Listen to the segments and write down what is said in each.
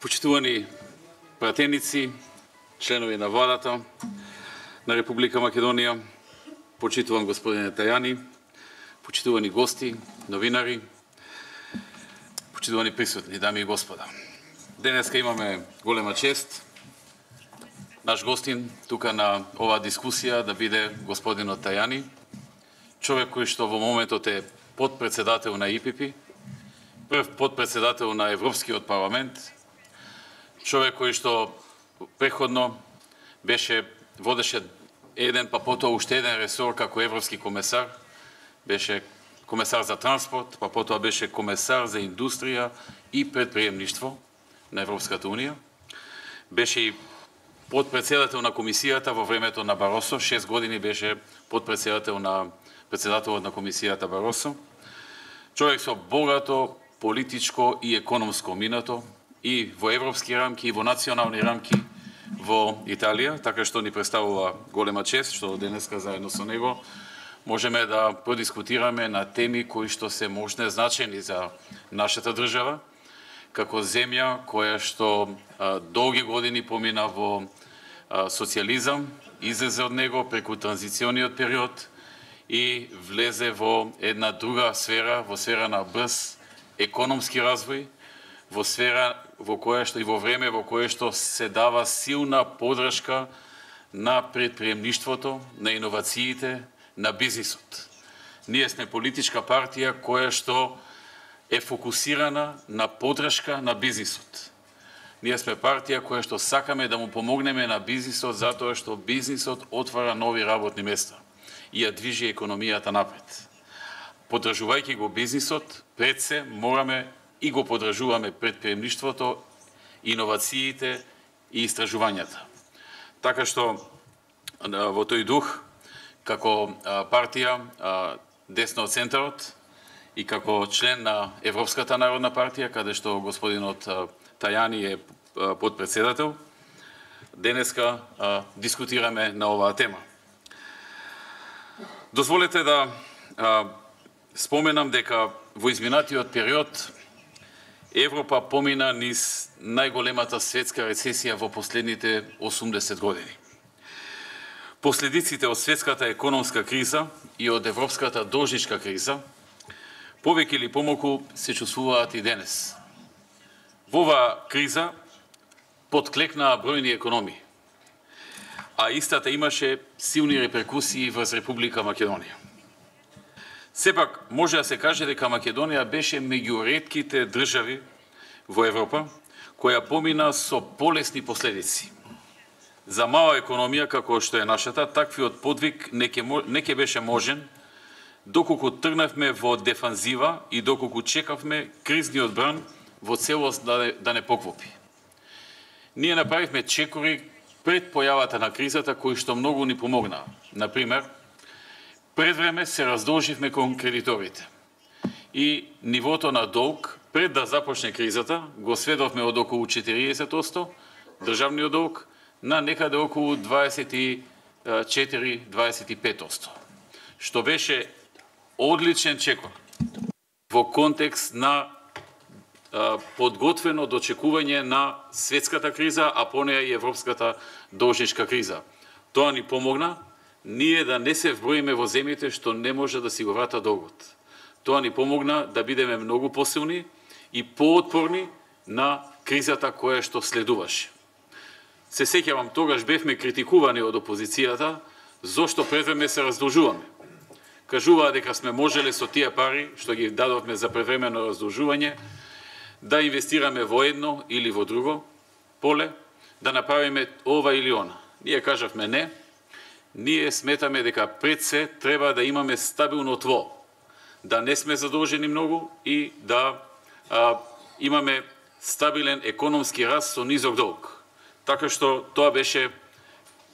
Почитувани пратеници, членови на владата на Република Македонија, почитуван господине Тајани, почитувани гости, новинари, почитувани присутни, дами и господа. Денеска имаме голема чест наш гостин тука на оваа дискусија да биде господинот Тајани, човек кој што во моментот е подпредседател на ИПП, прв подпредседател на Европскиот парламент, човек кој што преходно водеше еден, па потоа уште еден ресор како европски комесар, беше комесар за транспорт, па потоа беше комесар за индустрија и предприемништво на Европската Унија. Беше и подпредседател на комисијата во времето на Баросо, 6 години беше подпредседател на председателот на комисијата Баросо. Човек со богато политичко и економско минато, и во европски рамки, и во национални рамки во Италија, така што ни представува голема чест, што денеска заедно со него можеме да продискутираме на теми кои што се можне значени за нашата држава, како земја која што долги години помина во социјализам, излезе од него преку транзициониот период и влезе во една друга сфера, во сфера на брз економски развој, во сфера во која што и во време во кое што се дава силна подршка на предприемништвото, на иновациите, на бизнисот. Ние сме политичка партија која што е фокусирана на подршка на бизнисот. Ние сме партија која што сакаме да му помогнеме на бизнисот затоа што бизнисот отвара нови работни места и ја движи економијата напред. Подржувајќи го бизнисот, пред се мораме и го подржуваме предприемништвото, иновациите и истражувањата. Така што во тој дух, како партија десно од центарот и како член на Европската народна партија, каде што господинот Тајани е подпредседател, денеска дискутираме на оваа тема. Дозволете да споменам дека во изминатиот период Европа помина низ најголемата светска рецесија во последните 80 години. Последиците од светската економска криза и од европската должничка криза повеќе или помалку се чувствуваат и денес. Во оваа криза подклекнаа бројни економии, а истата имаше силни реперкусии врз Република Македонија. Сепак, може да се каже дека Македонија беше меѓу ретките држави во Европа која помина со полесни последици. За мала економија како што е нашата, таквиот подвиг не ќе беше можен доколку тргнавме во дефанзива и доколку чекавме кризниот бран во целост да не поклопи. Ние направивме чекори пред појавата на кризата кои што многу ни помогнаа. Например, пред време се раздолживме кон кредиторите и нивото на долг пред да започне кризата го сведовме од околу 40% државниот долг на некаде околу 24-25%, што беше одличен чекор во контекст на подготвено дочекување на светската криза, а по неја и европската должничка криза. Тоа ни помогна ние да не се вброиме во земјите што не може да си го врата долгот. Тоа ни помогна да бидеме многу посилни и поотпорни на кризата која што следуваше. Се сеќавам, тогаш бевме критикувани од опозицијата зошто пред време се раздолжуваме. Кажуваа дека сме можеле со тие пари што ги дадовме за превремено раздолжување да инвестираме во едно или во друго поле, да направиме ова или она. Ние кажавме не. Ние сметаме дека пред се треба да имаме стабилно тво, да не сме задолжени многу и да имаме стабилен економски раст со низок долг. Така што тоа беше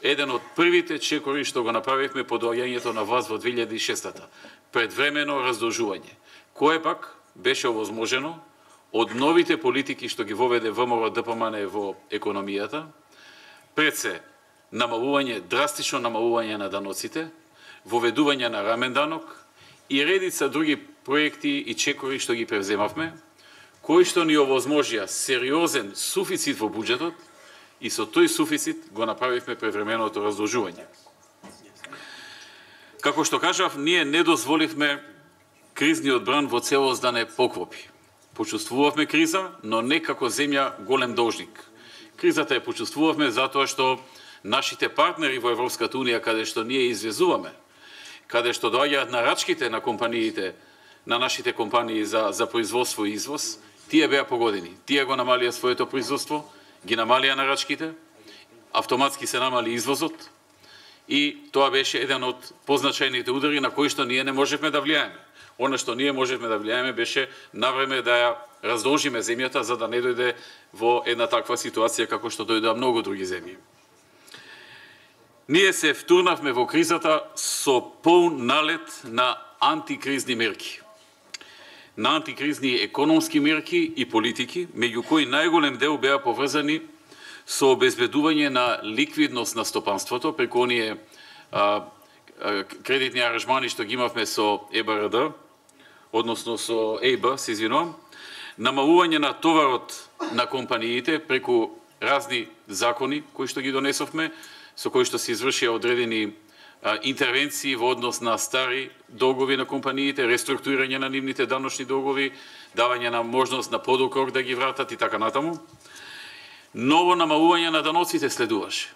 еден од првите чекори што го направивме по доаѓањето на власт во 2006-та. Предвремено раздолжување, кое пак беше овозможено од новите политики што ги воведе ВМРО-ДПМН во економијата, пред се драстично намалување на даноците, воведување на рамен данок и редица други проекти и чекори што ги превземавме, кои што ни овозможија сериозен суфицит во буџетот и со тој суфицит го направивме превременото раздолжување. Како што кажав, ние не дозволивме кризниот бран во целост да не поклопи. Почувствувавме криза, но не како земја голем должник. Кризата ја почувствувавме затоа што нашите партнери во Европската Унија, каде што ние извезуваме, каде што доаѓаат нарачките на компаниите, на нашите компании за производство и извоз, тие беа погодени. Тие го намалија своето производство, ги намалија нарачките, автоматски се намали извозот и тоа беше еден од позначајните удари на кои што ние не можевме да влијаеме. Она што ние можевме да влијаеме беше навреме да ја раздолжиме земјата за да не дојде во една таква ситуација како што дојдоа многу други земји. Ние се втурнавме во кризата со полн налет на антикризни мерки. На антикризни економски мерки и политики, меѓу кои најголем дел беа поврзани со обезбедување на ликвидност на стопанството преку оние кредитни аранжмани што ги имавме со ЕБРД, односно со ЕИБ, се извинувам, намалување на товарот на компаниите преку разни закони кои што ги донесовме, со кои што се извршија одредени интервенции во однос на стари долгови на компаниите, реструктурирање на нивните даночни долгови, давање на можност на подолг рок да ги вратат и така натаму. Ново намалување на даноците следуваше.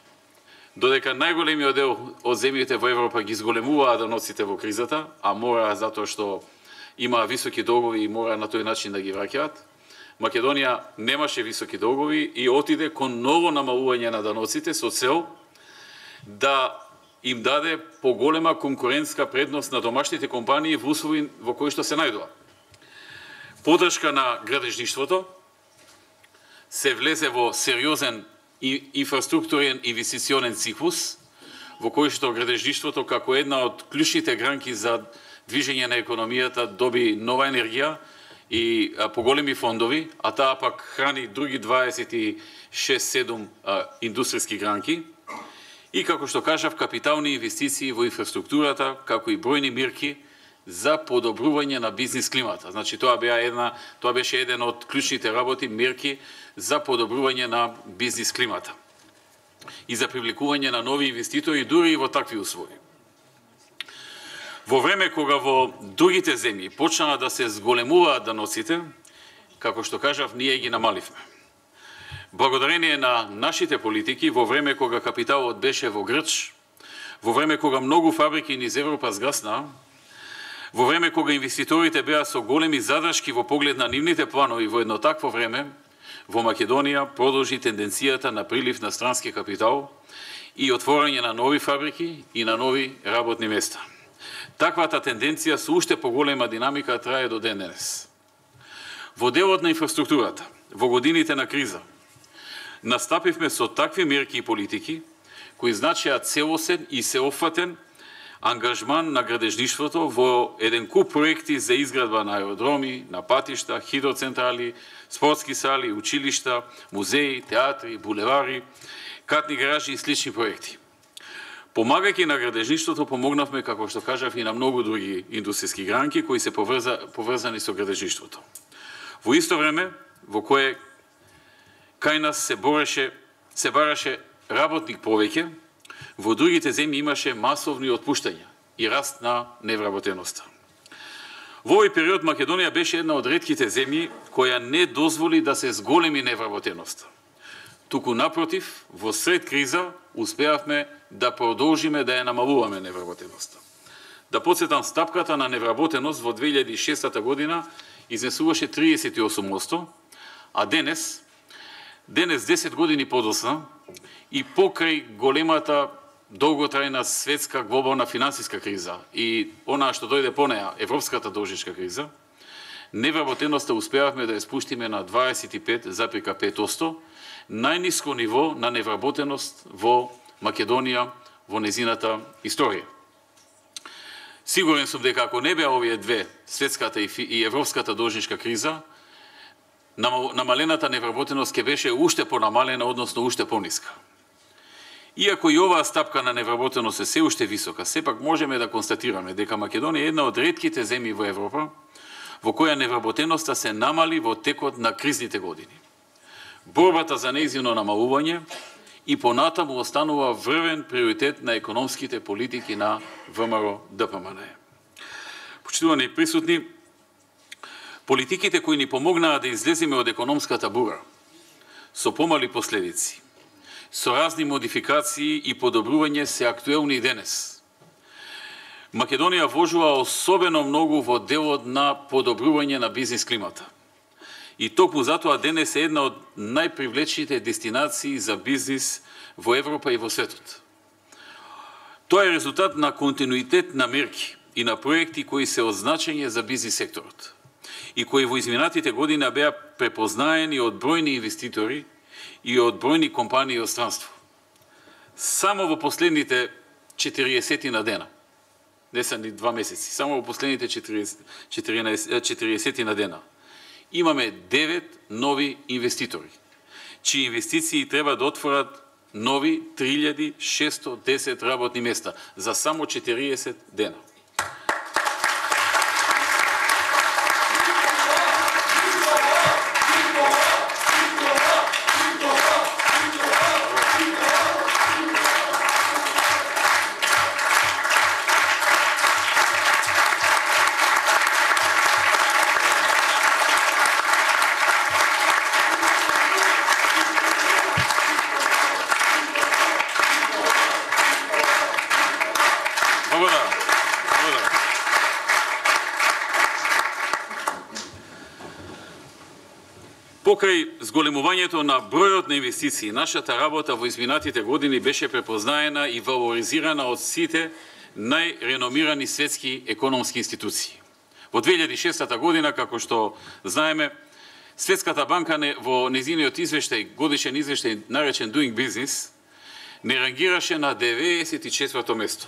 Додека најголемиот дел од земјите во Европа ги зголемуваа даноците во кризата, а мора затоа што има високи долгови и мора на тој начин да ги враќаат, Македонија немаше високи долгови и отиде кон ново намалување на даноците со цел да им даде поголема конкурентска предност на домашните компании во услови во кои што се најдоа. Поддршка на градежништвото, се влезе во сериозен инфраструктурен инвестиционен циклус, во кој што градежништвото како една од клучните гранки за движење на економијата доби нова енергија и поголеми фондови, а таа пак храни други 26-7 индустријски гранки. И како што кажав, капитални инвестиции во инфраструктурата, како и бројни мерки за подобрување на бизнис климата. Значи тоа беше еден од клучните работи, мерки за подобрување на бизнис климата и за привлекување на нови инвеститори дури и во такви услови. Во време кога во другите земји почнаа да се зголемуваат даноците, како што кажав, ние ги намаливме. Благодарение на нашите политики, во време кога капиталот беше во грч, во време кога многу фабрики низ Европа згаснаа, во време кога инвеститорите беа со големи задршки во поглед на нивните планови, во едно такво време, во Македонија продолжи тенденцијата на прилив на странски капитал и отворање на нови фабрики и на нови работни места. Таквата тенденција со уште поголема динамика трае до ден денес. Во делот на инфраструктурата, во годините на криза, настапивме со такви мерки и политики кои значеа целосен и сеопфатен ангажман на градежништвото во еден куп проекти за изградба на аеродроми, на патишта, хидроцентрали, спортски сали, училишта, музеи, театри, булевари, катни гаражи и слични проекти. Помагајќи на градежништвото, помогнавме, како што кажав, и на многу други индустријски гранки кои се поврзани со градежништвото. Во исто време, во кое кај нас се бараше работник повеќе, во другите земји имаше масовни отпуштања и раст на невработеноста. Во овој период Македонија беше една од ретките земји која не дозволи да се зголеми невработеноста. Туку напротив, во сред криза успеавме да продолжиме да ја намалуваме невработеноста. Да подсетам, стапката на невработеност во 2006 година изнесуваше 38%, а денес 10 години подосна и покрај големата долготрајна светска глобална финансиска криза и онаа што дојде по неа, европската должничка криза, невработеноста успеавме да ја спуштиме на 25,5%, најниско ниво на невработеност во Македонија во незината историја. Сигурен сум дека ако не беа овие две, светската и европската должничка криза, намалената невработеност ќе беше уште понамалена, односно уште пониска. Иако и оваа стапка на невработеност е се уште висока, сепак можеме да констатираме дека Македонија е една од ретките земји во Европа во која невработеноста се намали во текот на кризните години. Борбата за нејзино намалување и понатаму останува врвен приоритет на економските политики на ВМРО-ДПМН. Почитувани присутни, политиките кои ни помогнаа да излеземе од економската бура, со помали последици, со разни модификации и подобрување се актуелни и денес. Македонија вложува особено многу во делот на подобрување на бизнис климата. И токму затоа денес е една од најпривлечните дестинации за бизнис во Европа и во светот. Тоа е резултат на континуитет на мерки и на проекти кои се од значење за бизнис секторот и кои во изминатите години беа препознаени од бројни инвеститори и од бројни компании од странство. Само во последните 40 на дена, не се ни 2 месеци, само во последните 40 на дена, имаме 9 нови инвеститори, чии инвестиции треба да отворат нови 3610 работни места за само 40 дена. Покрај зголемувањето на бројот на инвестиции, нашата работа во изминатите години беше препознаена и валоризирана од сите најреномирани светски економски институции. Во 2006 година, како што знаеме, Светската банка во незиниот извештај, годишен извештај наречен Doing Business, не рангираше на 94-то место.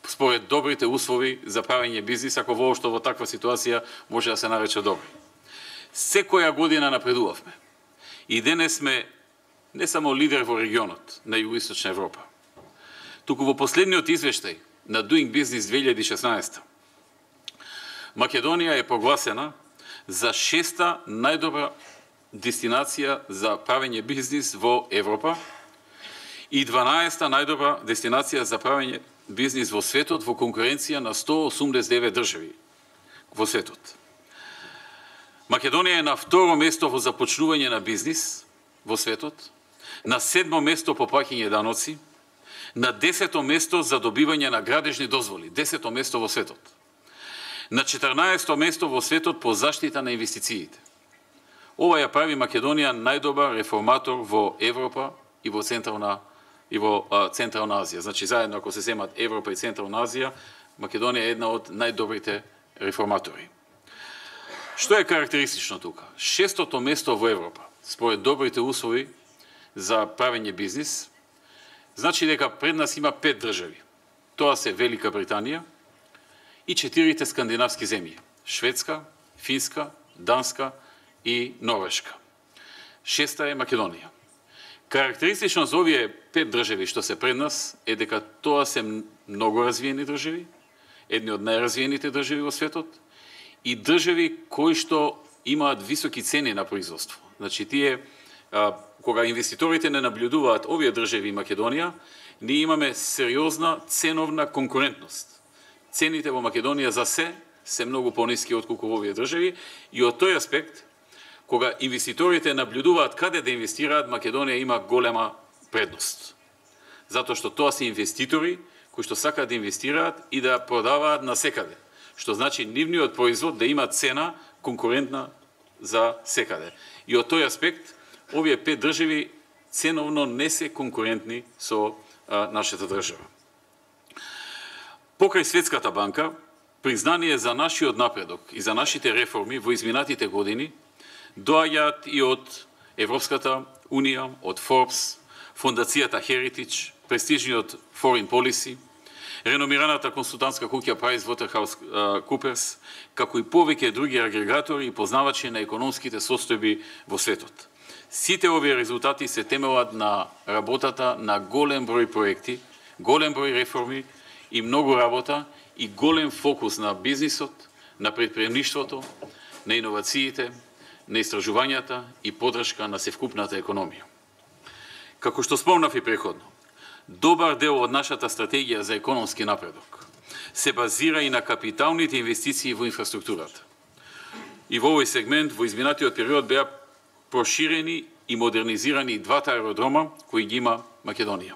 Според добрите услови за правење бизнис, ако воопшто во таква ситуација може да се нарече добри. Секоја година напредувавме. И денес сме не само лидер во регионот на Југоисточна Европа, туку во последниот извештај на Doing Business 2016, Македонија е прогласена за 6-та најдобра дестинација за правење бизнис во Европа и 12-та најдобра дестинација за правење бизнис во светот во конкуренција на 189 држави во светот. Македонија е на второ место во започнување на бизнис во светот, на 7-мо место по плаќање даноци, на 10-то место за добивање на градежни дозволи, 10-то место во светот, на 14-то место во светот по заштита на инвестициите. Ова ја прави Македонија најдобар реформатор во Европа и во Централна Азија. Значи, заедно ако се земат Европа и Централна Азија, Македонија е една од најдобрите реформатори. Што е карактеристично тука? 6-то место во Европа, според добрите услови за правење бизнис, значи дека пред нас има 5 држави. Тоа се Велика Британија и 4 скандинавски земји: Шведска, Финска, Данска и Норвешка. 6-та е Македонија. Карактеристично за овие 5 држави што се пред нас е дека тоа се многу развиени држави, едни од најразвиените држави во светот, и држави кои што имаат високи цени на производство. Значи, тие, кога инвеститорите не наблюдуваат овие држави и Македонија, ние имаме сериозна ценовна конкурентност. Цените во Македонија за се многу пониски отколку во овие држави, и од тој аспект, кога инвеститорите наблюдуваат каде да инвестираат, Македонија има голема предност. Затоа што тоа се инвеститори кои што сакаат да инвестираат и да продаваат на секаде, што значи нивниот производ да има цена конкурентна за секаде. И од тој аспект, овие 5 држави ценовно не се конкурентни со нашата држава. Покрај Светската банка, признание за нашиот напредок и за нашите реформи во изминатите години доаѓаат и од Европската Унија, од Forbes, Фондацијата Heritage, престижниот Foreign Policy, реномираната консултантска куќа PricewaterhouseCoopers, како и повеќе други агрегатори и познавачи на економските состојби во светот. Сите овие резултати се темелат на работата на голем број проекти, голем број реформи и многу работа и голем фокус на бизнисот, на предприемништвото, на иновациите, на истражувањата и подршка на севкупната економија. Како што спомнав и преходно, добар дел од нашата стратегија за економски напредок се базира и на капиталните инвестиции во инфраструктурата. И во овој сегмент во изминатиот период беа проширени и модернизирани двата аеродрома кои ги има Македонија.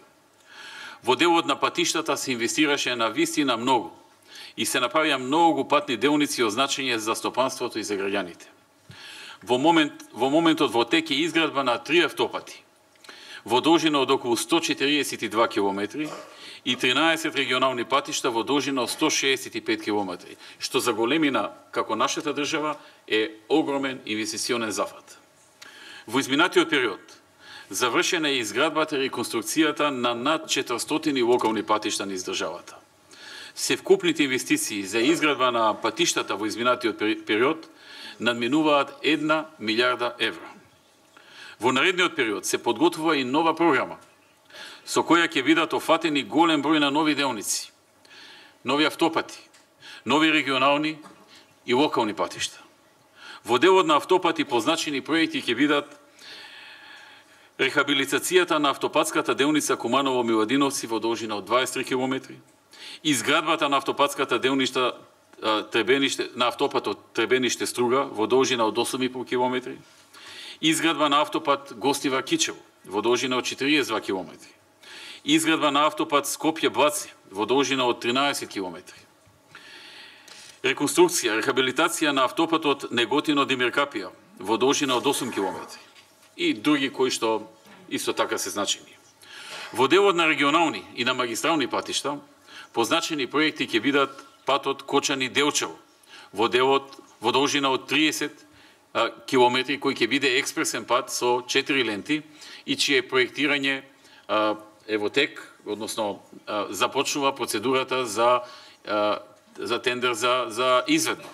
Во делот на патиштата се инвестираше на вистина многу и се направија многу патни делници од значење за стопанството и за граѓаните. Во моментот во тек е изградба на 3 автопати, во должина од околу 142 км и 13 регионални патишта во должина од 165 км, што за големина како нашата држава е огромен инвестиционен зафат. Во изминатиот период завршена е изградбата и реконструкцијата на над 400 локални патишта низ државата. Севкупните инвестиции за изградба на патиштата во изминатиот период надминуваат 1 милиарда евра. Во наредниот период се подготвува и нова програма, со која ќе бидат офатени голем број на нови делници, нови автопати, нови регионални и локални патишта. Во делот на автопати позначени проекти ќе бидат рехабилитацијата на автопатската делница Куманово-Миладиновци во должина од 23 км, изградбата на автопатската делница на автопатот Требениште-Струга во должина од 8,5 км, изградба на автопат Гостива-Кичево во должина од 42 км, изградба на автопат Скопје-Блаце во должина од 13 км, реконструкција, рехабилитација на автопатот Неготино-Демиркапија во должина од 8 км и други кои што исто така се значени. Во делот на регионални и на магистрални патишта, позначени проекти ќе бидат патот Кочани-Делчево во должина од 30 километри кој ќе биде експресен пат со 4 ленти и чие проектирање е во тек, односно започнува процедурата за тендер за изведба.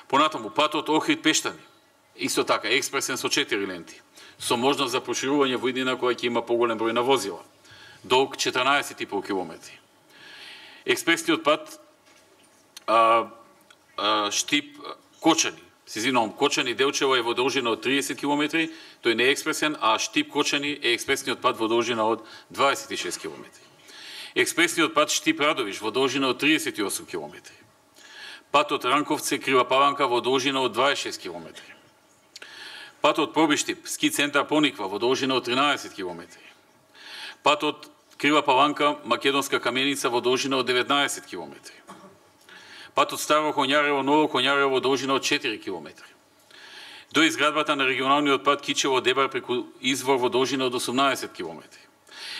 Понатаму патот Охрид-Пештани, исто така експресен со 4 ленти, со можност за проширување во иднина која ќе има поголем број на возила, долг 14,5 километри. Експресниот пат Штип-Кочани, се извинувам, Кочани-Делчево е во должина од 30 км, тој не е експресен, а Штип-Кочани е експресниот пат во должина од 26 км. Експресниот пат Штип-Радовиш во должина од 38 км. Патот Ранковце-Крива Паланка во должина од 26 км. Патот Пробиштип, ски центар Пониква во должина од 13 км. Патот Крива Паланка, Македонска Каменица во должина од 19 км. Патот Старо Коњарево, Ново Коњарево во должина од 4 км. До изградбата на регионалниот пат Кичево-Дебар преку извор во должина од 18 км.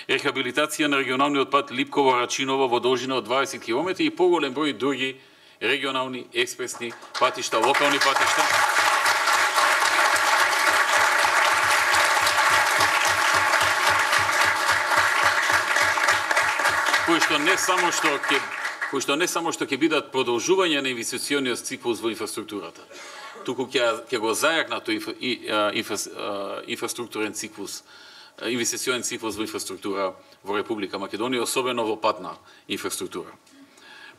Рехабилитација на регионалниот пат Липково-Рачиново во должина од 20 км и поголем број други регионални, експресни патишта, локални патишта. Кои што не само што ќе бидат продолжување на инвестициониот циклус во инфраструктурата, туку ќе го зајакнат инфраструктурен циклус, инвестиционен циклус во инфраструктура во Република Македонија, особено во патна инфраструктура.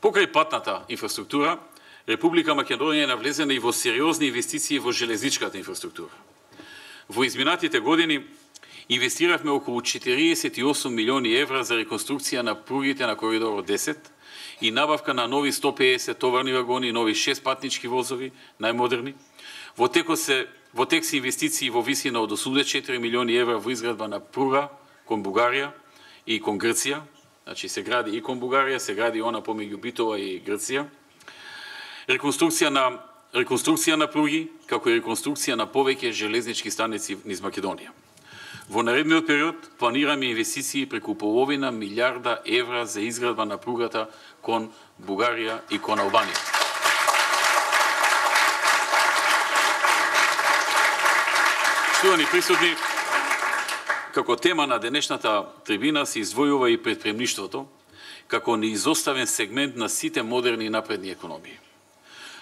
Покрај патната инфраструктура, Република Македонија е навлезена и во сериозни инвестиции во железничката инфраструктура. Во изминатите години инвестиравме околу 48 милиони евра за реконструкција на пругите на коридорот 10 и набавка на нови 150 товарни вагони, нови 6 патнички возови, најмодерни. Во тек се инвестиции во висина од 84 милиони евра во изградба на пруга кон Бугарија и кон Грција. Значи се гради и кон Бугарија, се гради она помеѓу Битола и Грција. Реконструкција на пруги, како и реконструкција на повеќе железнички станици низ Македонија. Во наредниот период планираме инвестиции преку половина милиарда евра за изградба на пругата кон Бугарија и кон Албанија. Штувани присутни, како тема на денешната трибина се издвојува и предприемништвото, како неизоставен сегмент на сите модерни и напредни економии.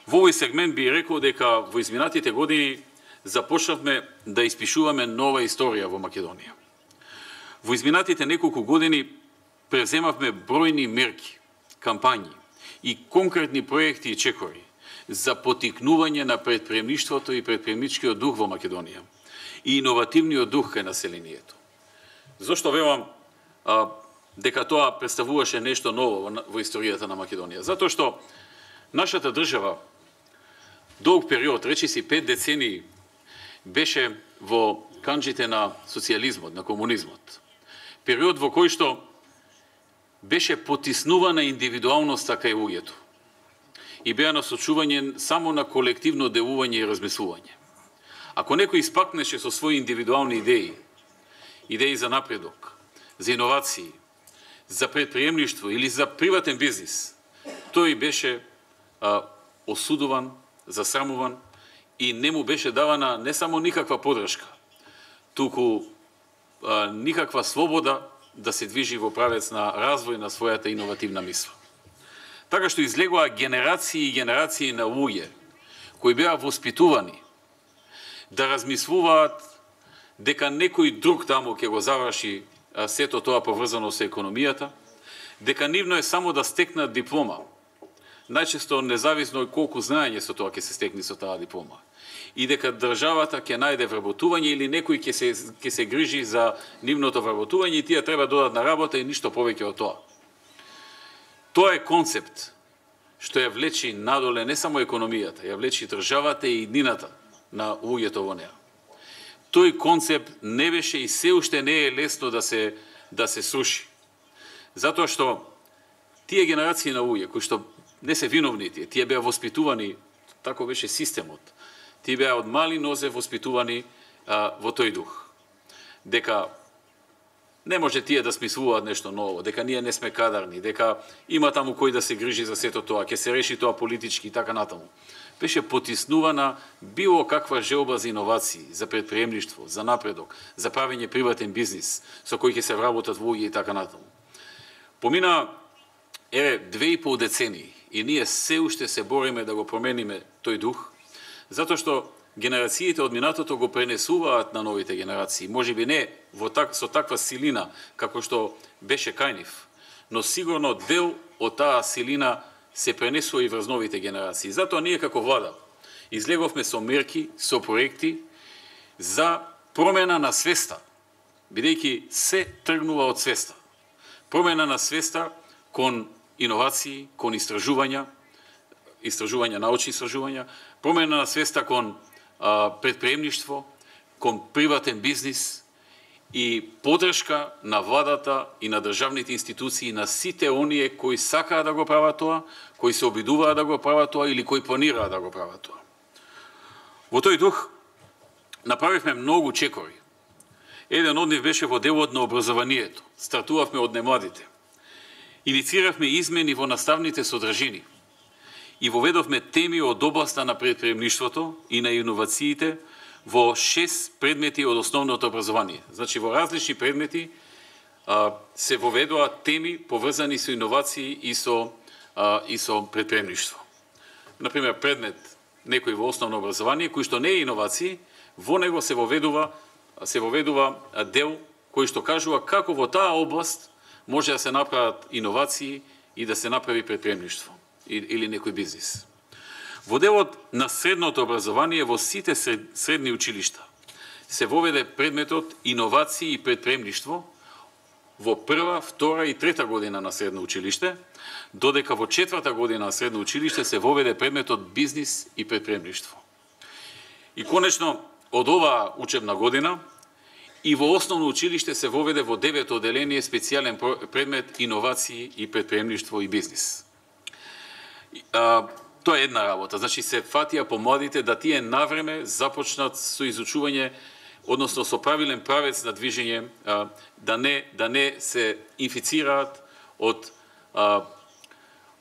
Во овој сегмент би рекол дека во изминатите години започнавме да испишуваме нова историја во Македонија. Во изминатите неколку години преземавме бројни мерки, кампањи и конкретни проекти и чекори за потикнување на предприемништвото и предприемничкиот дух во Македонија и иновативниот дух кај населението. Зошто велам дека тоа представуваше нешто ново во историјата на Македонија? Затоа што нашата држава долг период, речиси 5 децении, беше во канџите на социјализмот, на комунизмот. Период во кој што беше потиснувана индивидуалноста кај луѓето и беа насочување само на колективно делување и размислување. Ако некој испакнеше со своји индивидуални идеи за напредок, за иновации, за предприемништво или за приватен бизнис, тој беше осудуван, засрамуван и не му беше давана не само никаква подршка, туку никаква слобода да се движи во правец на развој на својата иновативна мисла. Така што излегоа генерации и генерации на луѓе кои беа воспитувани да размислуваат дека некој друг таму ќе го заврши сето тоа поврзано со економијата, дека нивно е само да стекнат диплома, најчесто независно колку знаење со тоа ќе се стекни со таа диплома, и дека државата ќе најде вработување или некој ќе се грижи за нивното вработување и тие треба да додат на работа и ништо повеќе од тоа. Тоа е концепт што ја влечи надоле не само економијата, ја влечи државата и иднината на луѓето во неа. Тој концепт не беше и се уште не е лесно да се сруши. Затоа што тие генерации на луѓе кои што не се виновни тие беа воспитувани, тако беше системот. Тие беа од мали нозе воспитувани во тој дух. Дека не може тие да смислуваат нешто ново, дека ние не сме кадарни, дека има таму кој да се грижи за сето тоа, ќе се реши тоа политички и така натаму. Беше потиснувана било каква желба за иновации, за предприемништво, за напредок, за правење приватен бизнис, со кој ќе се вработат луѓе и така натаму. Помина 2,5 децении и ние се уште се бориме да го промениме тој дух, затоа што генерациите од минатото го пренесуваат на новите генерации. Можеби не со таква силина како што беше кај нив, но сигурно дел од таа силина се пренесува и врз новите генерации. Затоа ние како влада излеговме со мерки, со проекти за промена на свеста, бидејќи се тргнува од свеста. Промена на свеста кон иновации, кон научни истражувања, промена на свеста кон предприемништво, кон приватен бизнис и поддршка на владата и на државните институции, на сите оние кои сакаат да го прават тоа, кои се обидуваат да го прават тоа или кои планираат да го прават тоа. Во тој дух направивме многу чекори. Еден од нив беше во делот на образованието. Стартувавме од немладите. Иницииравме измени во наставните содржини и воведовме теми од областа на предприемништвото и на иновациите во 6 предмети од основното образование. Значи, во различни предмети се воведоа теми поврзани со иновации и со предприемништво. Например, предмет некој во основно образование, кој што не е иновации, во него се воведува дел кој што кажува како во таа област може да се направат иновации и да се направи предприемништво или некој бизнис. Во делот на средното образование во сите средни училишта се воведе предметот иновации и предприемништво во прва, втора и трета година на средно училиште, додека во четврта година на средно училиште се воведе предметот бизнис и предприемништво. И конечно, од оваа учебна година и во основно училиште се воведе во 9-то оделение специјален предмет иновации и предприемништво и бизнис. Тоа е една работа, значи се фатија по младите да тие навреме започнат со изучување, односно со правилен правец на движење, да не се инфицираат од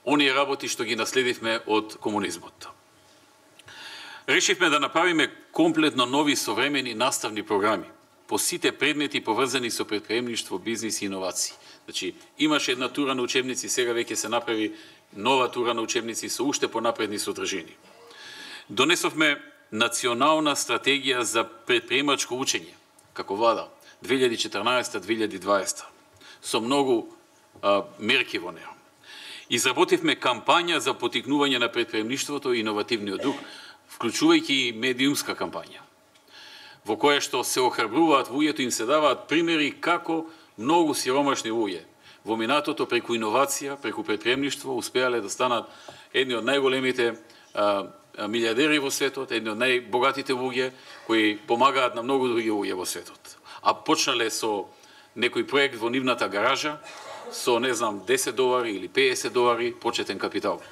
оние работи што ги наследивме од комунизмот. Решивме да направиме комплетно нови современи наставни програми по сите предмети поврзани со предприемништво, бизнис и иновации. Значи, имаше една тура на учебници, сега веќе се направи нова тура на учебници со уште понапредни содржини. Донесовме национална стратегија за предприемачко учење, како влада, 2014-2020, со многу мерки во неа. Изработивме кампања за поттикнување на претприемништвото и иновативниот дух, вклучувајќи и медиумска кампања, во која што се охрабруваат луѓето, им се даваат примери како многу сиромашни луѓе во минатото преку иновација, преку претприемништво успеале да станат едни од најголемите милиардери во светот, едни од најбогатите луѓе кои помагаат на многу други луѓе во светот. А почнале со некој проект во нивната гаража со, не знам, $10 или $50 почетен капитал.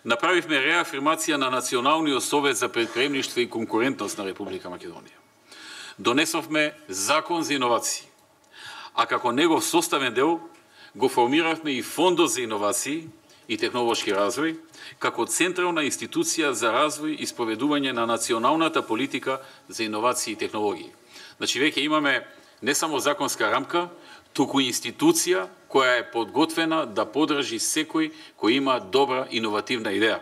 Направивме реафирмација на Националниот совет за претприемништво и конкурентност на Република Македонија. Донесовме закон за иновации, а како негов составен дел го формиравме и Фондот за иновации и технолошки развој, како централна институција за развој и спроведување на националната политика за иновации и технологии. Значи, веќе имаме не само законска рамка, туку институција која е подготвена да подржи секој кој има добра иновативна идеја.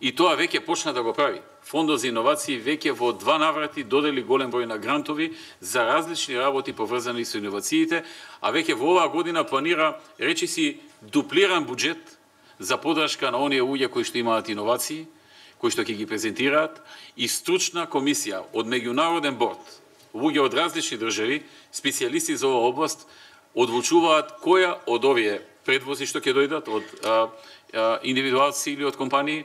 И тоа веќе почна да го прави. Фондот за иновации веќе во 2 наврати додели голем број на грантови за различни работи поврзани со иновациите, а веќе во оваа година планира, речиси, дуплиран буџет за подршка на оние луѓе кои што имаат иновации, кои што ќе ги презентираат, и стручна комисија од меѓународен борд, луѓе од различни држави, специјалисти за оваа област, одлучуваат која од овие предвози што ќе дојдат од индивидуалци или од компании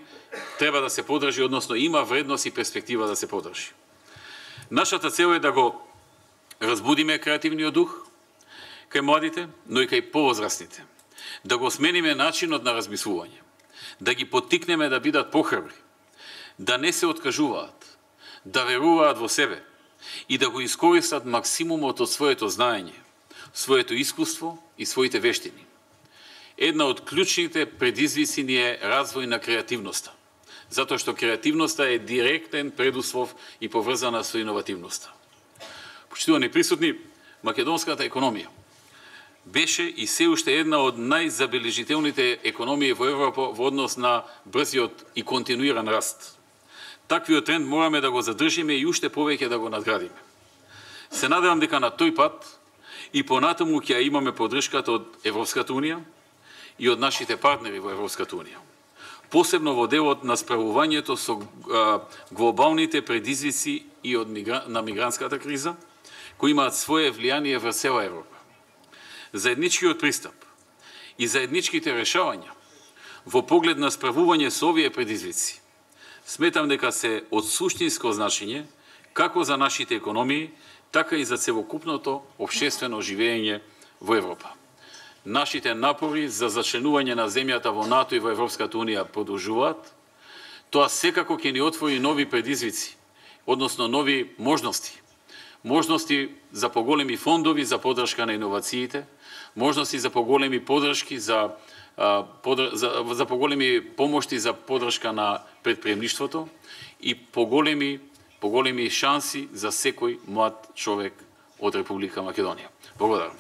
треба да се подржи, односно има вредност и перспектива да се подржи. Нашата цел е да го разбудиме креативниот дух кај младите, но и кај повозрастните. Да го смениме начинот на размислување, да ги поттикнеме да бидат похрабри, да не се откажуваат, да веруваат во себе и да го искористат максимумот од своето знаење, своето искуство и своите вештини. Една од клучните предизвици ни е развој на креативноста, затоа што креативноста е директен предуслов и поврзана со иновативноста. Почитувани присутни, македонската економија беше и се уште една од најзабележителните економии во Европа во однос на брзиот и континуиран раст. Таквиот тренд мораме да го задржиме и уште повеќе да го надградиме. Се надевам дека на тој пат и понатаму ќе имаме поддршката од Европската унија и од нашите партнери во Европската унија. Посебно во делот на справувањето со глобалните предизвици и на мигрантската криза, кои имаат свое влијание врз цела Европа. Заедничкиот пристап и заедничките решавања во поглед на справување со овие предизвици сметам дека се од суштинско значење како за нашите економии, така и за целокупното општествено живење во Европа. Нашите напори за зачленување на земјата во НАТО и во Европската унија продолжуваат. Тоа секако ќе ни отвори нови предизвици, односно нови можности. Можности за поголеми фондови за поддршка на иновациите, можности за поголеми поддршки за поголеми помошти за поддршка на претприемништвото и поголеми шанси за секој млад човек од Република Македонија. Благодарам.